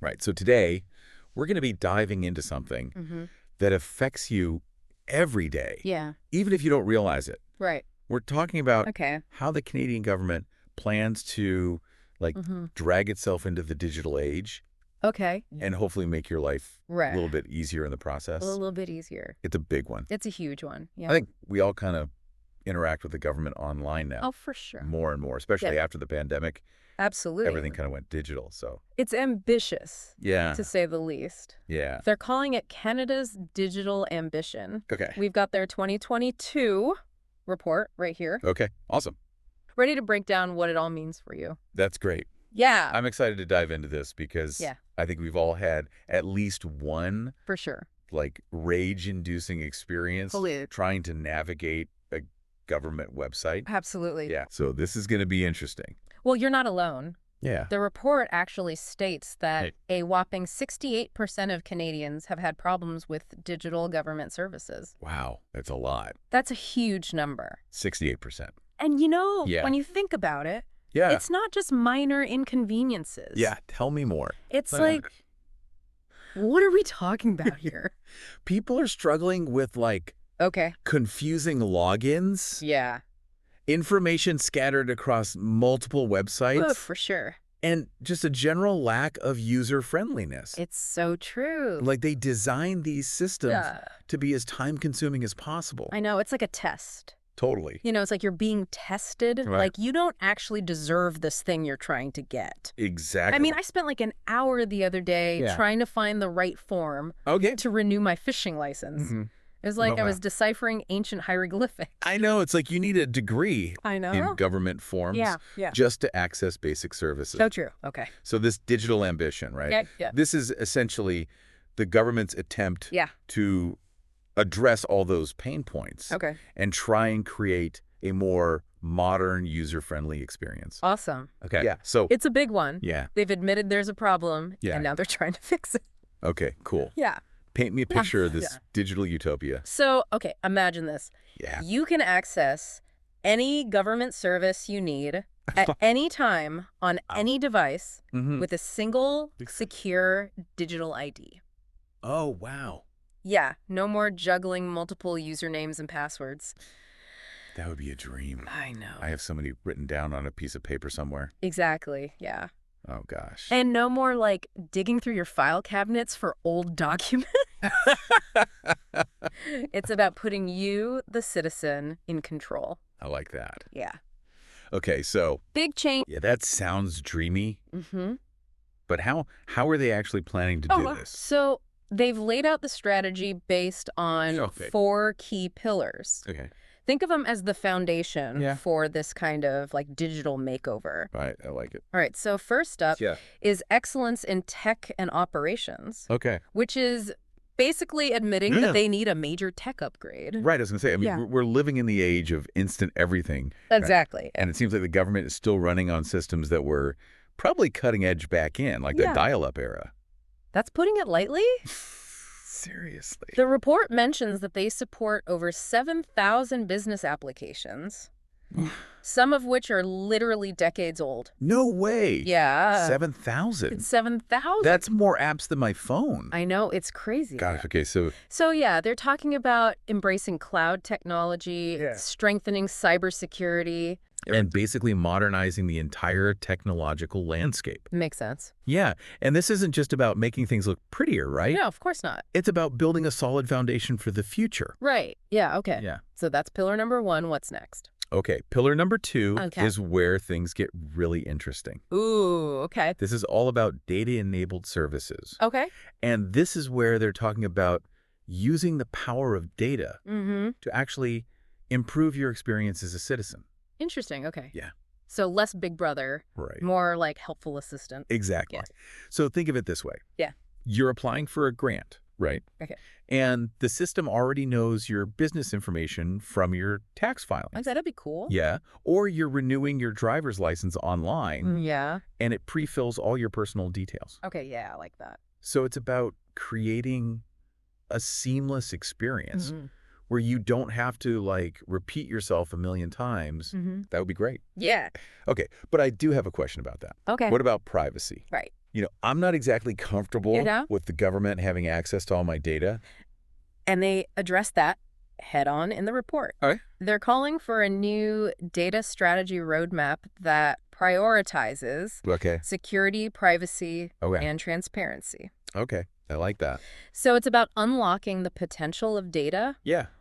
Right. So today, we're going to be diving into something that affects you every day, Yeah. even if you don't realize it. Right. We're talking about Okay. how the Canadian government plans to, like, drag itself into the digital age Okay. and hopefully make your life a Right. little bit easier in the process. A little bit easier. It's a big one. It's a huge one. Yeah. I think we all kind of interact with the government online now. Oh, for sure. More and more, especially after the pandemic. Absolutely. Everything kind of went digital, so. It's ambitious, Yeah. to say the least. Yeah. They're calling it Canada's Digital Ambition. Okay. We've got their 2022 report right here. Okay. Awesome. Ready to break down what it all means for you. That's great. Yeah. I'm excited to dive into this because I think we've all had at least one, For sure. like, rage-inducing experience trying to navigate a government website. Absolutely. Yeah. So this is going to be interesting. Well, you're not alone. Yeah. The report actually states that a whopping 68% of Canadians have had problems with digital government services. Wow. That's a lot. That's a huge number. 68%. And when you think about it, it's not just minor inconveniences. Yeah. Tell me more. It's like, what are we talking about here? People are struggling with, like, confusing logins. Yeah. Information scattered across multiple websites. Oh, for sure. And just a general lack of user-friendliness. It's so true. Like, they designed these systems to be as time-consuming as possible. I know. It's like a test. Totally. You know, it's like you're being tested. Right. Like, you don't actually deserve this thing you're trying to get. Exactly. I mean, I spent like an hour the other day trying to find the right form to renew my fishing license. It was like I was deciphering ancient hieroglyphics. I know. It's like you need a degree in government forms just to access basic services. So true. Okay. So this digital ambition, right? Yeah. This is essentially the government's attempt to address all those pain points and try and create a more modern, user-friendly experience. Awesome. Okay. Yeah. So it's a big one. Yeah. They've admitted there's a problem, and now they're trying to fix it. Okay, cool. Yeah. Paint me a picture of this digital utopia. So, imagine this. Yeah. You can access any government service you need at any time on any device with a single secure digital ID. Oh, wow. Yeah, no more juggling multiple usernames and passwords. That would be a dream. I know. I have so many written down on a piece of paper somewhere. Exactly, yeah. Oh, gosh. And no more, like, digging through your file cabinets for old documents. It's about putting you, the citizen, in control. I like that. Yeah. Okay, so... Big change. Yeah, that sounds dreamy. But how are they actually planning to do this? So they've laid out the strategy based on 4 key pillars. Okay. Think of them as the foundation for this kind of, like, digital makeover. Right, I like it. All right, so first up is excellence in tech and operations. Okay. Which is basically admitting that they need a major tech upgrade. Right, I was going to say, I mean, we're living in the age of instant everything. Exactly. Right? And it seems like the government is still running on systems that were probably cutting edge back in, like the dial-up era. That's putting it lightly. Seriously. The report mentions that they support over 7,000 business applications, some of which are literally decades old. No way. Yeah. 7,000. It's 7,000. That's more apps than my phone. I know. It's crazy. Gosh, okay, so... So, yeah, they're talking about embracing cloud technology, strengthening cybersecurity. And basically modernizing the entire technological landscape. Makes sense. Yeah, and this isn't just about making things look prettier, right? No, of course not. It's about building a solid foundation for the future. Right. Yeah, okay. Yeah. So that's pillar number 1. What's next? Okay, pillar number 2 is where things get really interesting. Ooh, okay. This is all about data-enabled services. Okay. And this is where they're talking about using the power of data to actually improve your experience as a citizen. Interesting. Okay. Yeah. So less Big Brother, more like helpful assistant. Exactly. Yeah. So think of it this way. Yeah. You're applying for a grant, right? Okay. And the system already knows your business information from your tax filing. That'd be cool. Yeah. Or you're renewing your driver's license online. Yeah. And it pre-fills all your personal details. Okay. Yeah, I like that. So it's about creating a seamless experience where you don't have to, like, repeat yourself a million times. That would be great. Yeah. Okay, but I do have a question about that. Okay. What about privacy? Right. I'm not exactly comfortable with the government having access to all my data. And they address that head on in the report. All right. They're calling for a new data strategy roadmap that prioritizes security, privacy, and transparency. Okay. I like that. So it's about unlocking the potential of data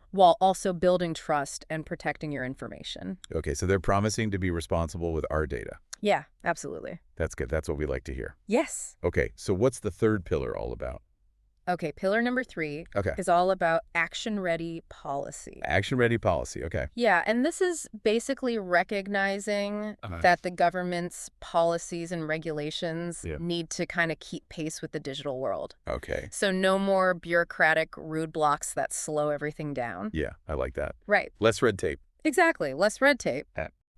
while also building trust and protecting your information. Okay. So they're promising to be responsible with our data. Yeah, absolutely. That's good. That's what we like to hear. Yes. Okay. So what's the third pillar all about? Okay, pillar number 3 is all about action-ready policy. Action-ready policy, okay. Yeah, and this is basically recognizing that the government's policies and regulations need to kind of keep pace with the digital world. Okay. So no more bureaucratic roadblocks that slow everything down. Yeah, I like that. Right. Less red tape. Exactly, less red tape.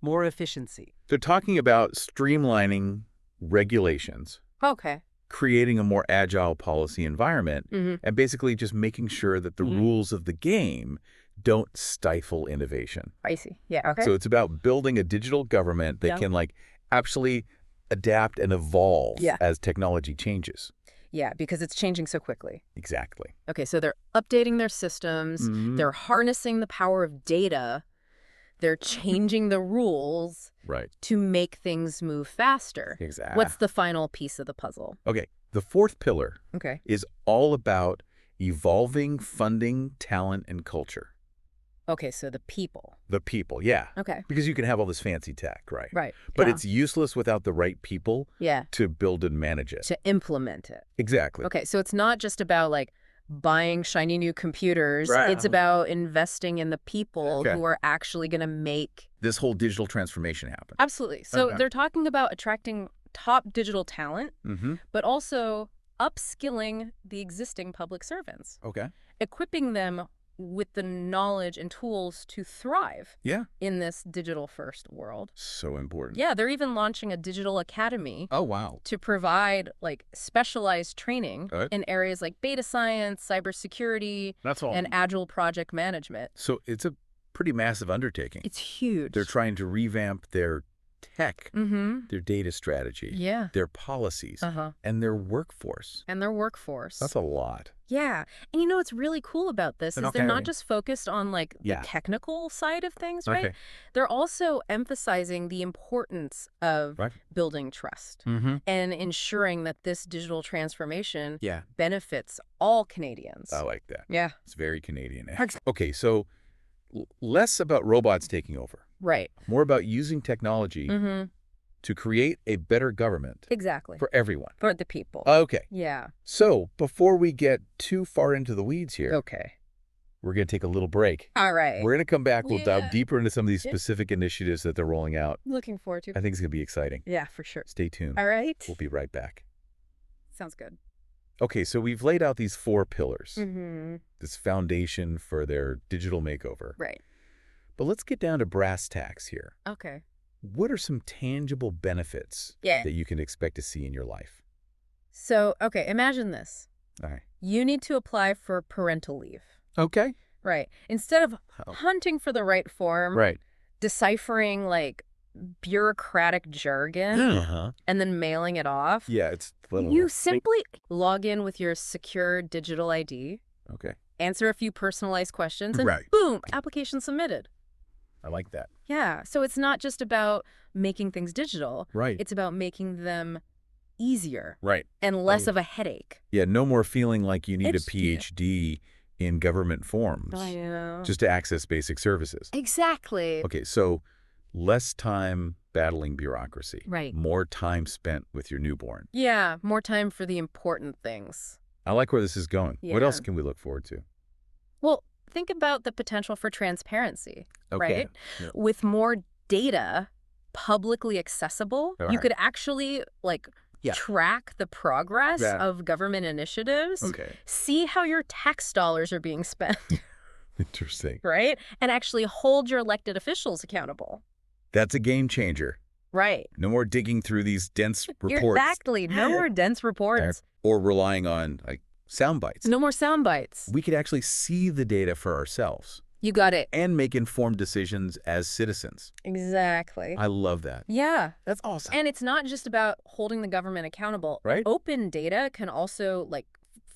More efficiency. They're talking about streamlining regulations. Okay. Creating a more agile policy environment, and basically just making sure that the rules of the game don't stifle innovation. I see. Yeah, okay. So it's about building a digital government that can actually adapt and evolve as technology changes. Yeah, because it's changing so quickly. Exactly. Okay, so they're updating their systems, they're harnessing the power of data, they're changing the rules to make things move faster. Exactly. What's the final piece of the puzzle? Okay. The fourth pillar is all about evolving funding, talent, and culture. Okay, so the people. The people, yeah. Okay. Because you can have all this fancy tech, right? Right. But it's useless without the right people to build and manage it. To implement it. Exactly. Okay, so it's not just about buying shiny new computers. It's about investing in the people who are actually going to make this whole digital transformation happen. Absolutely. So they're talking about attracting top digital talent, but also upskilling the existing public servants. Okay. Equipping them with the knowledge and tools to thrive in this digital-first world. So important. Yeah, they're even launching a digital academy. Oh, wow. To provide specialized training in areas like data science, cybersecurity, and agile project management. So it's a pretty massive undertaking. It's huge. They're trying to revamp their tech, their data strategy, their policies, and their workforce. That's a lot. Yeah. And what's really cool about this is they're not just focused on the technical side of things, right? They're also emphasizing the importance of building trust and ensuring that this digital transformation benefits all Canadians. I like that. Yeah. It's very Canadian. Okay, so less about robots taking over. Right. More about using technology to create a better government. Exactly. For everyone. For the people. Okay. Yeah. So before we get too far into the weeds here, we're going to take a little break. All right. We're going to come back. We'll dive deeper into some of these specific initiatives that they're rolling out. Looking forward to it. I think it's going to be exciting. Yeah, for sure. Stay tuned. All right. We'll be right back. Sounds good. Okay, so we've laid out these 4 pillars. This foundation for their digital makeover. Right. But let's get down to brass tacks here. Okay. What are some tangible benefits that you can expect to see in your life? So, okay, imagine this. All right. You need to apply for parental leave. Okay. Right. Instead of hunting for the right form, deciphering bureaucratic jargon and then mailing it off. Yeah, it's you simply log in with your secure digital ID. Okay. Answer a few personalized questions and boom, application submitted. I like that. Yeah. So it's not just about making things digital. Right. It's about making them easier. Right. And less of a headache. Yeah, no more feeling like you need a PhD in government forms. I know. Just to access basic services. Exactly. Okay, so less time battling bureaucracy. Right. More time spent with your newborn. Yeah, more time for the important things. I like where this is going. Yeah. What else can we look forward to? Well, think about the potential for transparency, right? Yeah. With more data publicly accessible, you could actually track the progress of government initiatives, see how your tax dollars are being spent. Interesting. Right? And actually hold your elected officials accountable. That's a game changer. Right. No more digging through these dense reports. Exactly. No more dense reports. Or relying on sound bites. No more sound bites. We could actually see the data for ourselves. You got it. And make informed decisions as citizens. Exactly. I love that. Yeah. That's awesome. And it's not just about holding the government accountable. Right. Open data can also, like,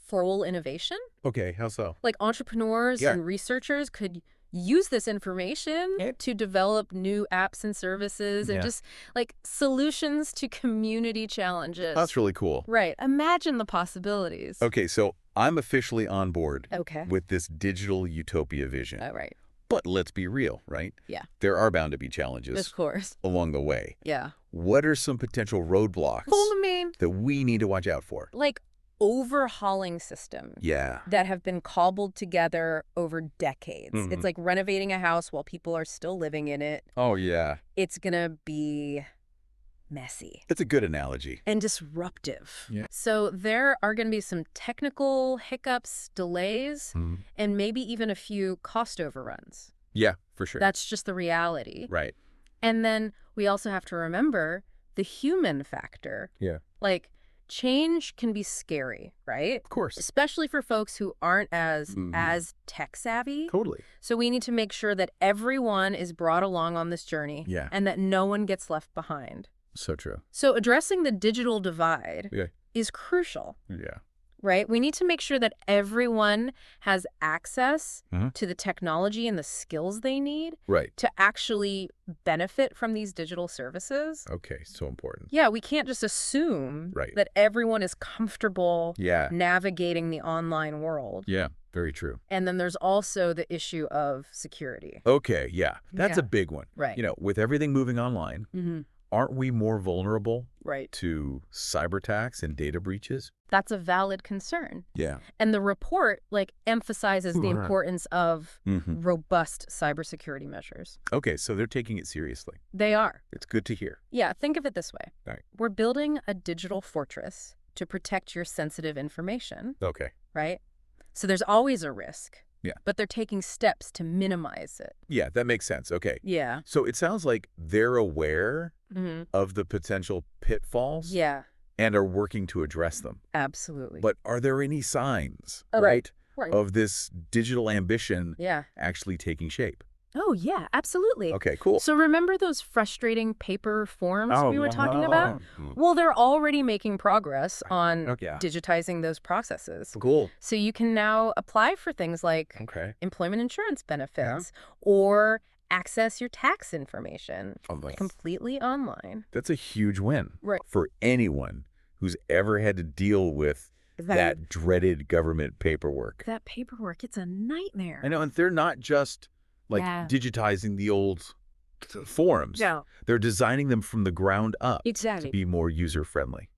fuel innovation. Okay, how so? Like, entrepreneurs and researchers could use this information to develop new apps and services and just, like, solutions to community challenges. That's really cool. Right. Imagine the possibilities. Okay, so I'm officially on board Okay. with this digital utopia vision. Oh, right. But let's be real, right? Yeah. There are bound to be challenges. Of course. Along the way. Yeah. What are some potential roadblocks that we need to watch out for? Like, overhauling systems that have been cobbled together over decades. It's like renovating a house while people are still living in it. Oh, yeah. It's going to be messy. It's a good analogy. And disruptive. Yeah. So there are going to be some technical hiccups, delays, and maybe even a few cost overruns. Yeah, for sure. That's just the reality. Right. And then we also have to remember the human factor. Yeah. Like, change can be scary, right? Of course. Especially for folks who aren't as tech savvy. Totally. So we need to make sure that everyone is brought along on this journey and that no one gets left behind. So true. So addressing the digital divide is crucial. Yeah. Right? We need to make sure that everyone has access to the technology and the skills they need to actually benefit from these digital services. Okay, so important. Yeah, we can't just assume that everyone is comfortable navigating the online world. Yeah, very true. And then there's also the issue of security. Okay, yeah. That's a big one. Right. You know, with everything moving online, aren't we more vulnerable to cyber attacks and data breaches? That's a valid concern. Yeah. And the report, like, emphasizes the importance of robust cybersecurity measures. Okay, so they're taking it seriously. They are. It's good to hear. Yeah, think of it this way. Right. We're building a digital fortress to protect your sensitive information. Okay. Right? So there's always a risk. Yeah. But they're taking steps to minimize it. Yeah, that makes sense. Okay. Yeah. So it sounds like they're aware of the potential pitfalls. Yeah. And are working to address them. Absolutely. But are there any signs, Right. of this digital ambition actually taking shape? Oh, yeah, absolutely. Okay, cool. So remember those frustrating paper forms we were talking about? Well, they're already making progress on digitizing those processes. Cool. So you can now apply for things like employment insurance benefits or access your tax information completely online. That's a huge win for anyone who's ever had to deal with that dreaded government paperwork. That paperwork, it's a nightmare. I know, and they're not just like digitizing the old forms. No. They're designing them from the ground up to be more user-friendly.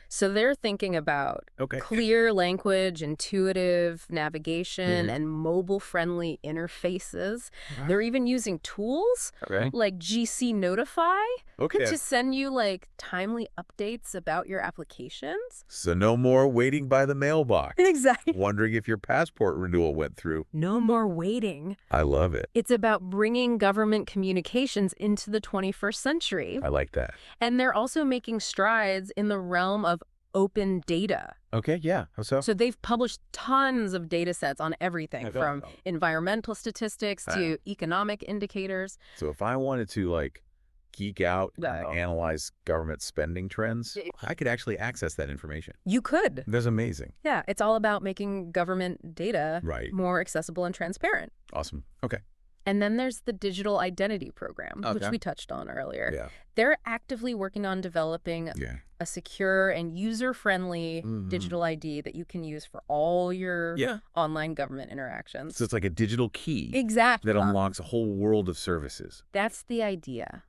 So they're thinking about clear language, intuitive navigation, and mobile-friendly interfaces. They're even using tools like GC Notify to send you, like, timely updates about your applications. So no more waiting by the mailbox. Exactly. Wondering if your passport renewal went through. No more waiting. I love it. It's about bringing government communications into the 21st century. I like that. And they're also making strides in the realm of open data. Okay, yeah. How so? So they've published tons of data sets on everything from environmental statistics to economic indicators. So if I wanted to, like, geek out and analyze government spending trends, I could actually access that information. You could. That's amazing. Yeah, it's all about making government data more accessible and transparent. Awesome. Okay. And then there's the Digital Identity Program, which we touched on earlier. Yeah. They're actively working on developing a secure and user-friendly digital ID that you can use for all your online government interactions. So it's like a digital key. Exactly. That unlocks a whole world of services. That's the idea.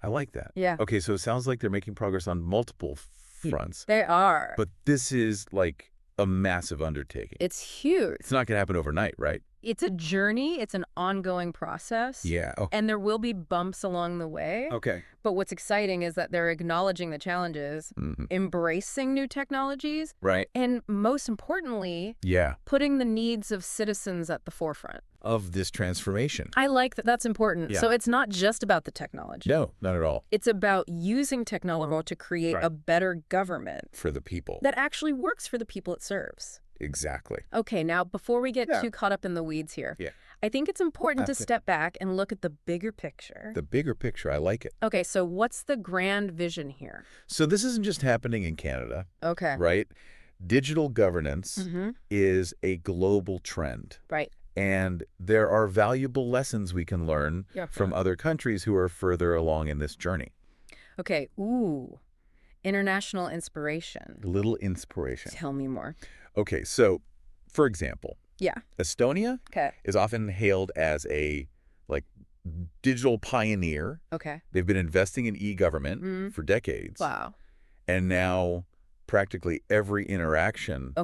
I like that. Yeah. Okay, so it sounds like they're making progress on multiple fronts. They are. But this is like a massive undertaking. It's huge. It's not going to happen overnight, right? It's a journey. It's an ongoing process. Yeah. Oh. And there will be bumps along the way. Okay. But what's exciting is that they're acknowledging the challenges, embracing new technologies, and most importantly, putting the needs of citizens at the forefront of this transformation. I like that. That's important. Yeah. So it's not just about the technology. No, not at all. It's about using technology to create a better government for the people that actually works for the people it serves. Exactly. Okay, now before we get too caught up in the weeds here, I think it's important to step back and look at the bigger picture. The bigger picture, I like it. Okay, so what's the grand vision here? So this isn't just happening in Canada. Okay. Right? Digital governance is a global trend. Right. And there are valuable lessons we can learn from other countries who are further along in this journey. Okay, ooh, international inspiration. Little inspiration. Tell me more. Okay, so, for example, Estonia is often hailed as a, digital pioneer. Okay. They've been investing in e-government for decades. Wow. And now practically every interaction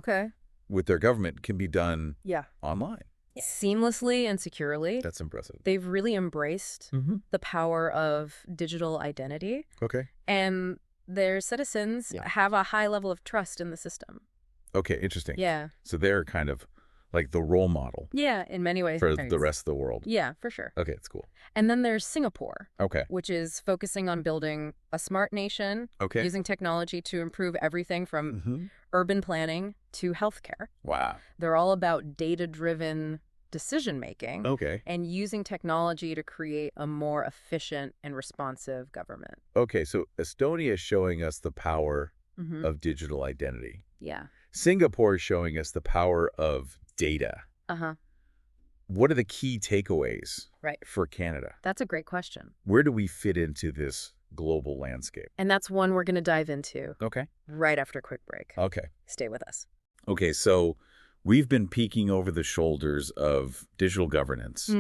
with their government can be done online. Seamlessly and securely. That's impressive. They've really embraced the power of digital identity. Okay. And their citizens have a high level of trust in the system. Okay, interesting. Yeah. So they're kind of like the role model. Yeah, in many ways. For the rest of the world. Yeah, for sure. Okay, that's cool. And then there's Singapore. Okay. Which is focusing on building a smart nation. Okay. Using technology to improve everything from urban planning to healthcare. Wow. They're all about data-driven decision-making. Okay. And using technology to create a more efficient and responsive government. Okay, so Estonia is showing us the power of digital identity. Yeah. Singapore is showing us the power of data. What are the key takeaways for Canada? That's a great question. Where do we fit into this global landscape? And that's one we're going to dive into. Okay. Right after a quick break. Okay. Stay with us. Okay, so we've been peeking over the shoulders of digital governance.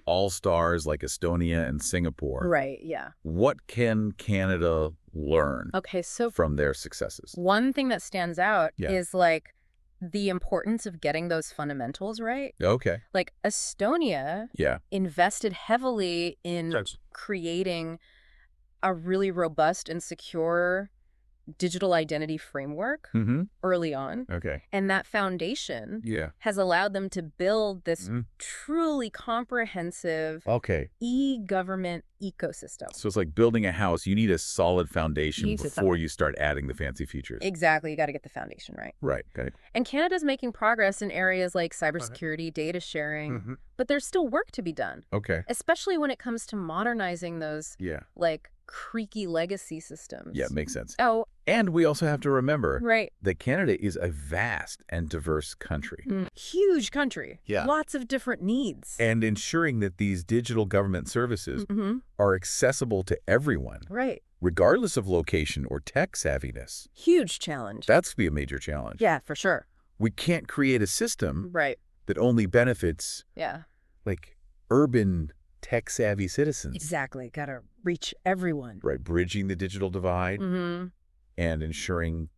All stars like Estonia and Singapore. Right, yeah. What can Canada learn from their successes? One thing that stands out is the importance of getting those fundamentals right. Okay. Like Estonia invested heavily in creating a really robust and secure digital identity framework early on. Okay. And that foundation has allowed them to build this truly comprehensive e-government ecosystem. So it's like building a house. You need a solid foundation before you start adding the fancy features. Exactly. You got to get the foundation right. Right. Okay. And Canada's making progress in areas like cybersecurity, data sharing, but there's still work to be done. Okay. Especially when it comes to modernizing those creaky legacy systems. Yeah, makes sense. Oh. And we also have to remember that Canada is a vast and diverse country. Huge country. Yeah. Lots of different needs. And ensuring that these digital government services are accessible to everyone. Right. Regardless of location or tech savviness. Huge challenge. That's going to be a major challenge. Yeah, for sure. We can't create a system that only benefits urban tech-savvy citizens. Exactly. Got to reach everyone. Right. Bridging the digital divide and ensuring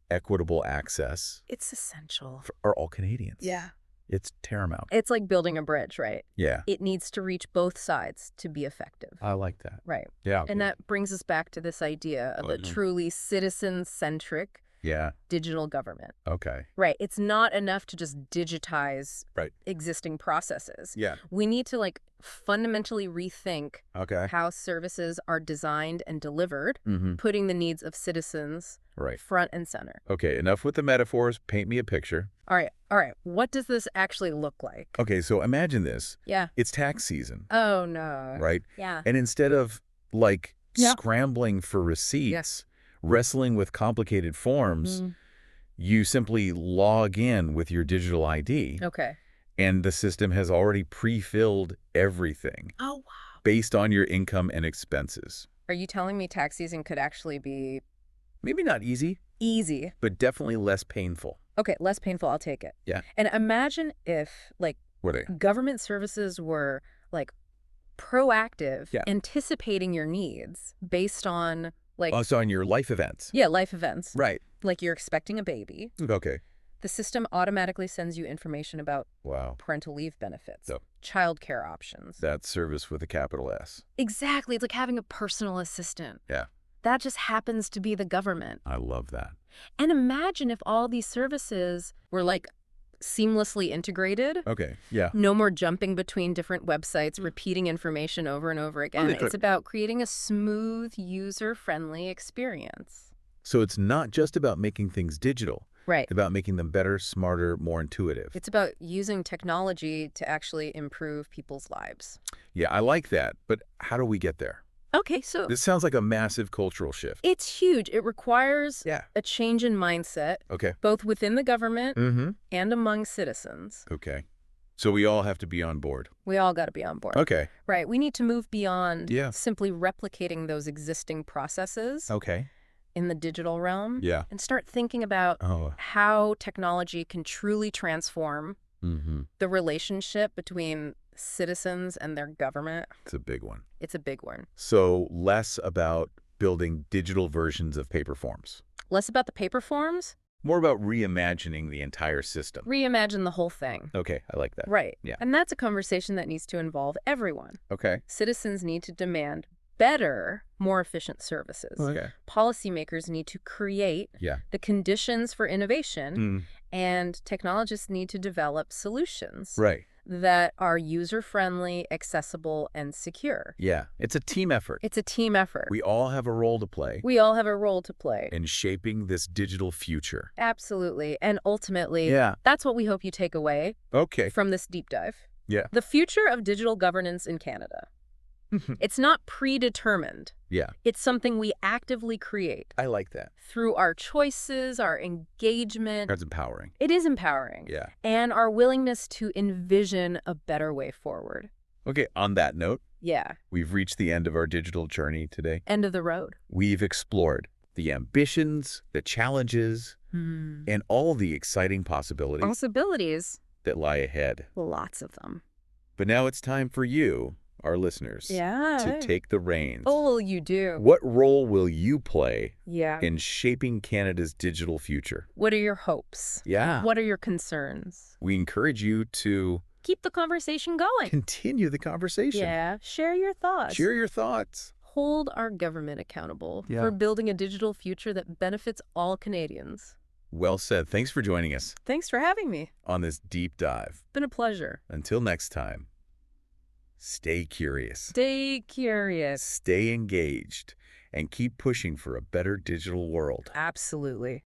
equitable access. It's essential. For all Canadians. Yeah. It's paramount. It's like building a bridge, right? Yeah. It needs to reach both sides to be effective. I like that. Right. Yeah. And that brings us back to this idea of a truly citizen-centric digital government. Okay. Right. It's not enough to just digitize existing processes. Yeah. We need to fundamentally rethink how services are designed and delivered, putting the needs of citizens front and center. Okay, enough with the metaphors. Paint me a picture. All right. What does this actually look like? Okay, so imagine this. Yeah. It's tax season. Oh, no. Right? Yeah. And instead of scrambling for receipts, wrestling with complicated forms, you simply log in with your digital ID. Okay. And the system has already pre-filled everything. Oh, wow. Based on your income and expenses. Are you telling me tax season could actually be... Maybe not easy. Easy. But definitely less painful. Okay, less painful. I'll take it. Yeah. And imagine if, government services were, proactive, anticipating your needs based on, so on your life events. Yeah, life events. Right. Like you're expecting a baby. Okay. The system automatically sends you information about parental leave benefits, childcare options. That service with a capital S. Exactly. It's like having a personal assistant. Yeah. That just happens to be the government. I love that. And imagine if all these services were seamlessly integrated. Okay, yeah. No more jumping between different websites, repeating information over and over again. It's about creating a smooth, user-friendly experience. So it's not just about making things digital. Right. About making them better, smarter, more intuitive. It's about using technology to actually improve people's lives. Yeah, I like that. But how do we get there? Okay, so This sounds like a massive cultural shift. it's huge. It requires a change in mindset, both within the government and among citizens. Okay. So we all have to be on board. We all got to be on board. Okay. Right. We need to move beyond simply replicating those existing processes in the digital realm and start thinking about how technology can truly transform the relationship between citizens and their government. It's a big one. It's a big one. So less about building digital versions of paper forms. Less about the paper forms. More about reimagining the entire system. Reimagine the whole thing. Okay, I like that. Right. Yeah. And that's a conversation that needs to involve everyone. Okay. Citizens need to demand better, more efficient services. Okay. Policymakers need to create the conditions for innovation, and technologists need to develop solutions that are user-friendly, accessible, and secure. Yeah, it's a team effort. It's a team effort. We all have a role to play. We all have a role to play. In shaping this digital future. Absolutely. And ultimately, that's what we hope you take away from this deep dive. Yeah. The future of digital governance in Canada. It's not predetermined. Yeah. It's something we actively create. I like that. Through our choices, our engagement. That's empowering. It is empowering. Yeah. And our willingness to envision a better way forward. Okay, on that note, yeah, we've reached the end of our digital journey today. End of the road. We've explored the ambitions, the challenges, and all the exciting possibilities that lie ahead. Lots of them. But now it's time for you, our listeners, to take the reins. What will you do? What role will you play in shaping Canada's digital future? What are your hopes? Yeah. What are your concerns? We encourage you to keep the conversation going. Continue the conversation. Yeah. Share your thoughts. Share your thoughts. Hold our government accountable for building a digital future that benefits all Canadians. Well said. Thanks for joining us. Thanks for having me. On this deep dive. Been a pleasure. Until next time. Stay curious. Stay curious. Stay engaged. And keep pushing for a better digital world. Absolutely.